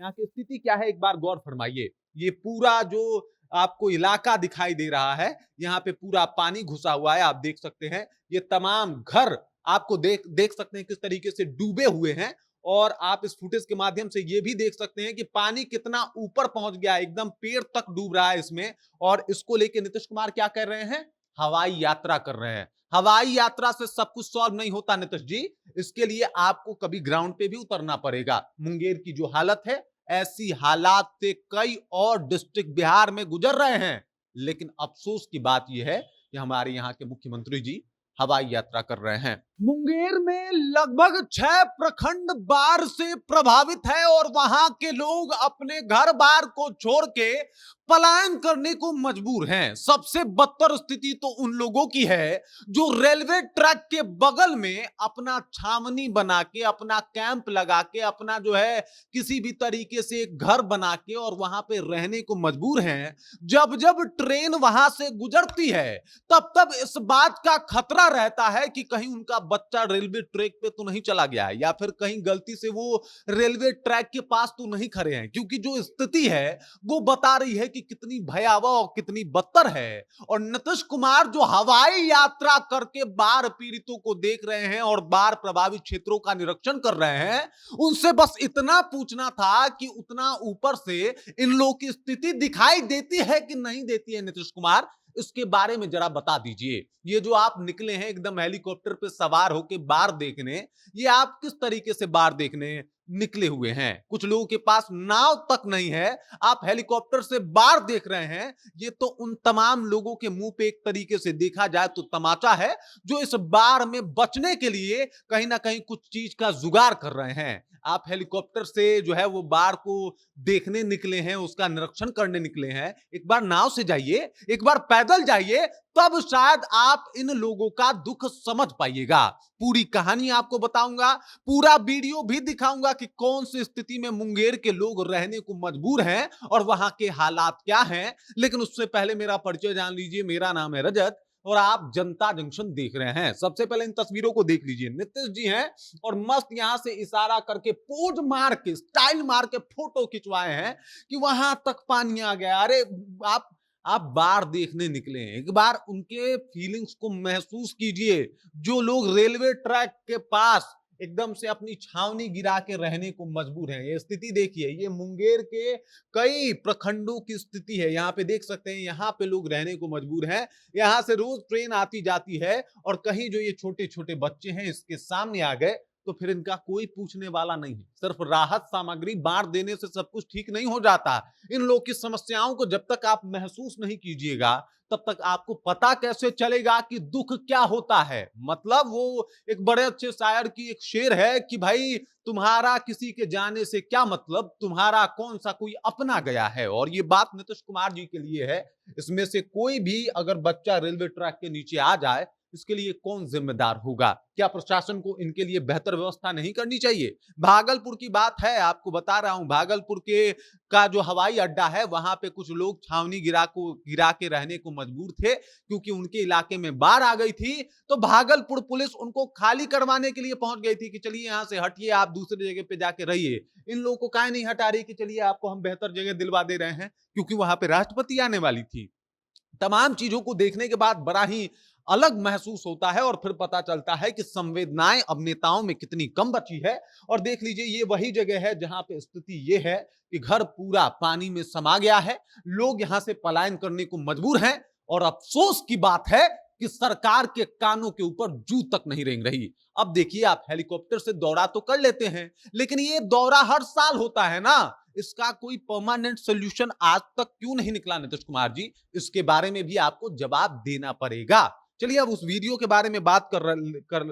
यहाँ की स्थिति क्या है एक बार गौर फरमाइए। ये पूरा जो आपको इलाका दिखाई दे रहा है, यहाँ पे पूरा पानी घुसा हुआ है, आप देख सकते हैं। ये तमाम घर आपको देख देख सकते हैं किस तरीके से डूबे हुए हैं और आप इस फुटेज के माध्यम से ये भी देख सकते हैं कि पानी कितना ऊपर पहुंच गया है, एकदम पैर तक डूब रहा है इसमें। और इसको लेके नीतीश कुमार क्या कर रहे हैं? हवाई यात्रा कर रहे हैं। हवाई यात्रा से सब कुछ सॉल्व नहीं होता नीतीश जी, इसके लिए आपको कभी ग्राउंड पे भी उतरना पड़ेगा। मुंगेर की जो हालत है, ऐसी हालात से कई और डिस्ट्रिक्ट बिहार में गुजर रहे हैं, लेकिन अफसोस की बात यह है कि हमारे यहाँ के मुख्यमंत्री जी हवाई यात्रा कर रहे हैं। मुंगेर में लगभग 6 प्रखंड बाढ़ से प्रभावित है और वहां के लोग अपने घर बार को छोड़ के पलायन करने को मजबूर हैं। सबसे बदतर स्थिति तो उन लोगों की है जो रेलवे ट्रैक के बगल में अपना छावनी बना के, अपना कैंप लगा के, अपना जो है किसी भी तरीके से एक घर बना के और वहां पे रहने को मजबूर हैं। जब जब ट्रेन वहां से गुजरती है तब तब इस बात का खतरा रहता है कि कहीं उनका बच्चा रेलवे ट्रैक पे तो नहीं चला गया है या फिर कहीं गलती से वो रेलवे ट्रैक के पास तो नहीं खड़े हैं, क्योंकि जो स्थिति है वो बता रही है कि कितनी भयावह और कितनी बदतर है। और नीतीश कुमार जो हवाई यात्रा करके बाढ़ पीड़ितों को देख रहे हैं और बाढ़ प्रभावित क्षेत्रों का निरीक्षण कर रहे हैं, उनसे बस इतना पूछना था कि उतना ऊपर से इन लोगों की स्थिति दिखाई देती है कि नहीं देती है नीतीश कुमार, इसके बारे में जरा बता दीजिए। ये जो आप निकले हैं एकदम हेलीकॉप्टर पे सवार होके बाढ़ देखने, ये आप किस तरीके से बाढ़ देखने निकले हुए हैं? कुछ लोगों के पास नाव तक नहीं है, आप हेलीकॉप्टर से बाढ़ देख रहे हैं। ये तो उन तमाम लोगों के मुंह पे एक तरीके से देखा जाए तो तमाचा है, जो इस बाढ़ में बचने के लिए कहीं ना कहीं कुछ चीज का जुगाड़ कर रहे हैं। आप हेलीकॉप्टर से जो है वो बाढ़ को देखने निकले हैं, उसका निरीक्षण करने निकले हैं। एक बार नाव से जाइए, एक बार पैदल जाइए, तब शायद आप इन लोगों का दुख समझ पाइएगा। पूरी कहानी आपको बताऊंगा, पूरा वीडियो भी दिखाऊंगा कि कौन सी स्थिति में मुंगेर के लोग रहने को मजबूर हैं और वहां के हालात क्या हैं। लेकिन उससे पहले मेरा परिचय जान लीजिए। मेरा नाम है रजत और आप जनता जंक्शन देख रहे हैं। सबसे पहले इन तस्वीरों को देख लीजिए। नीतीश जी हैं और मस्त यहां से इशारा करके पोज मार के, स्टाइल मार के फोटो खिंचवाए हैं कि वहां तक पानी आ गया। अरे आप आप बाढ़ देखने निकले हैं, एक बार उनके फीलिंग्स को महसूस कीजिए। जो लोग रेलवे ट्रैक के पास एकदम से अपनी छावनी गिरा के रहने को मजबूर हैं, ये स्थिति देखिए। ये मुंगेर के कई प्रखंडों की स्थिति है। यहाँ पे देख सकते हैं, यहाँ पे लोग रहने को मजबूर हैं। यहाँ से रोज ट्रेन आती जाती है और कहीं जो ये छोटे छोटे बच्चे हैं इसके सामने आ गए तो फिर इनका कोई पूछने वाला नहीं है। सिर्फ राहत सामग्री बांट देने से सब कुछ ठीक नहीं हो जाता। इन लोगों की समस्याओं को जब तक आप महसूस नहीं कीजिएगा तब तक आपको पता कैसे चलेगा कि दुख क्या होता है। मतलब वो एक बड़े अच्छे शायर की एक शेर है कि भाई तुम्हारा किसी के जाने से क्या मतलब, तुम्हारा कौन सा कोई अपना गया है। और ये बात नीतीश कुमार जी के लिए है। इसमें से कोई भी अगर बच्चा रेलवे ट्रैक के नीचे आ जाए, इसके लिए कौन जिम्मेदार होगा? क्या प्रशासन को इनके लिए बेहतर व्यवस्था नहीं करनी चाहिए? भागलपुर की बात है, आपको बता रहा हूं। भागलपुर के का जो हवाई अड्डा है, वहां पे कुछ लोग छावनी गिरा के रहने को मजबूर थे क्योंकि उनके इलाके में बाढ़ आ गई थी। तो भागलपुर पुलिस उनको खाली करवाने के लिए पहुंच गई थी कि चलिए यहां से हटिए, आप दूसरी जगह पे जाके रहिए। इन लोगों को काहे नहीं हटा रही कि चलिए आपको हम बेहतर जगह दिलवा दे रहे हैं, क्योंकि वहां पे राष्ट्रपति आने वाली थी। तमाम चीजों को देखने के बाद बड़ा ही अलग महसूस होता है और फिर पता चलता है कि संवेदनाएं अब नेताओं में कितनी कम बची है। और देख लीजिए, ये वही जगह है जहां पे स्थिति ये है कि घर पूरा पानी में समा गया है, लोग यहां से पलायन करने को मजबूर हैं। और अफसोस की बात है कि सरकार के कानों के ऊपर जू तक नहीं रेंग रही। अब देखिए, आप हेलीकॉप्टर से दौरा तो कर लेते हैं, लेकिन ये दौरा हर साल होता है ना, इसका कोई परमानेंट सोल्यूशन आज तक क्यों नहीं निकला नीतीश कुमार जी? इसके बारे में भी आपको जवाब देना पड़ेगा। चलिए अब उस वीडियो के बारे में बात कर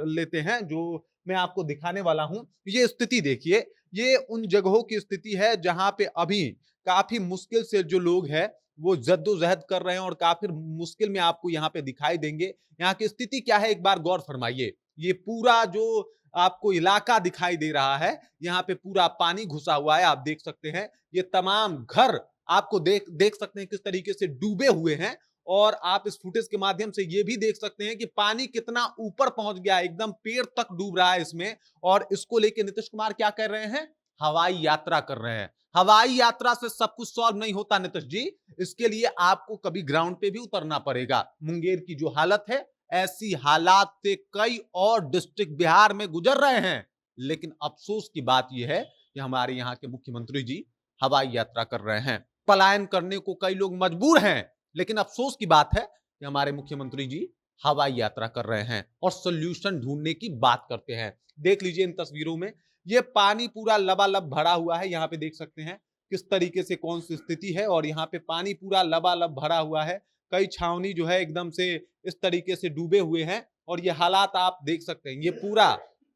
लेते हैं जो मैं आपको दिखाने वाला हूं। ये स्थिति देखिए, ये उन जगहों की स्थिति है जहां पे अभी काफी मुश्किल से जो लोग हैं वो जद्दोजहद कर रहे हैं और काफी मुश्किल में आपको यहाँ पे दिखाई देंगे। यहाँ की स्थिति क्या है एक बार गौर फरमाइए। ये पूरा जो आपको इलाका दिखाई दे रहा है, यहाँ पे पूरा पानी घुसा हुआ है, आप देख सकते हैं। ये तमाम घर आपको देख सकते हैं किस तरीके से डूबे हुए हैं। और आप इस फुटेज के माध्यम से ये भी देख सकते हैं कि पानी कितना ऊपर पहुंच गया है, एकदम पैर तक डूब रहा है इसमें। और इसको लेके नीतीश कुमार क्या कर रहे हैं? हवाई यात्रा कर रहे हैं। हवाई यात्रा से सब कुछ सॉल्व नहीं होता नीतीश जी, इसके लिए आपको कभी ग्राउंड पे भी उतरना पड़ेगा। मुंगेर की जो हालत है, ऐसी हालात से कई और डिस्ट्रिक्ट बिहार में गुजर रहे हैं, लेकिन अफसोस की बात यह है कि हमारे यहाँ के मुख्यमंत्री जी हवाई यात्रा कर रहे हैं। पलायन करने को कई लोग मजबूर हैं, लेकिन अफसोस की बात है कि हमारे मुख्यमंत्री जी हवाई यात्रा कर रहे हैं और सोल्यूशन ढूंढने की बात करते हैं। देख लीजिए इन तस्वीरों में, ये पानी पूरा लबालब भरा हुआ है। यहाँ पे देख सकते हैं किस तरीके से कौन सी स्थिति है, और यहाँ पे पानी पूरा लबालब भरा हुआ है। कई छावनी जो है एकदम से इस तरीके से डूबे हुए हैं, और ये हालात आप देख सकते हैं।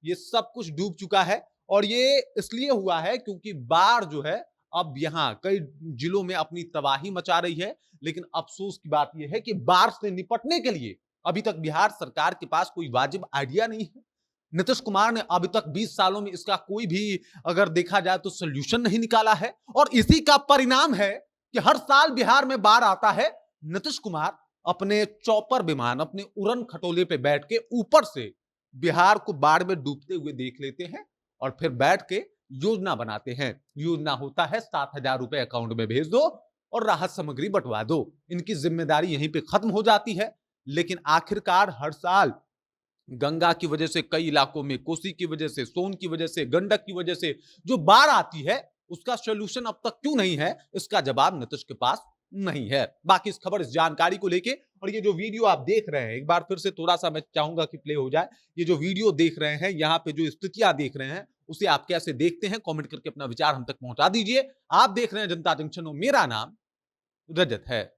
ये सब कुछ डूब चुका है, और ये इसलिए हुआ है क्योंकि बाढ़ जो है अब यहाँ कई जिलों में अपनी तबाही मचा रही है। लेकिन अफसोस की बात यह है कि बाढ़ से निपटने के लिए अभी तक बिहार सरकार के पास कोई वाजिब आइडिया नहीं है। नीतीश कुमार ने अभी तक 20 सालों में इसका कोई भी अगर देखा जाए तो सोल्यूशन नहीं निकाला है, और इसी का परिणाम है कि हर साल बिहार में बाढ़ आता है। नीतीश कुमार अपने चौपर विमान, अपने उड़न खटोले पे बैठ के ऊपर से बिहार को बाढ़ में डूबते हुए देख लेते हैं, और फिर बैठ के योजना बनाते हैं। योजना होता है 7,000 रुपए अकाउंट में भेज दो और राहत सामग्री बंटवा दो। इनकी जिम्मेदारी यहीं पे खत्म हो जाती है। लेकिन आखिरकार हर साल गंगा की वजह से कई इलाकों में, कोसी की वजह से, सोन की वजह से, गंडक की वजह से जो बाढ़ आती है, उसका सोल्यूशन अब तक क्यों नहीं है, इसका जवाब नीतीश के पास नहीं है। बाकी इस खबर, इस जानकारी को लेके, और ये जो वीडियो आप देख रहे हैं, एक बार फिर से थोड़ा सा मैं चाहूंगा कि प्ले हो जाए। ये जो वीडियो देख रहे हैं, यहाँ पे जो स्थितियां देख रहे हैं, उसे आप कैसे देखते हैं, कमेंट करके अपना विचार हम तक पहुंचा दीजिए। आप देख रहे हैं जनता जंक्शन और मेरा नाम रजत है।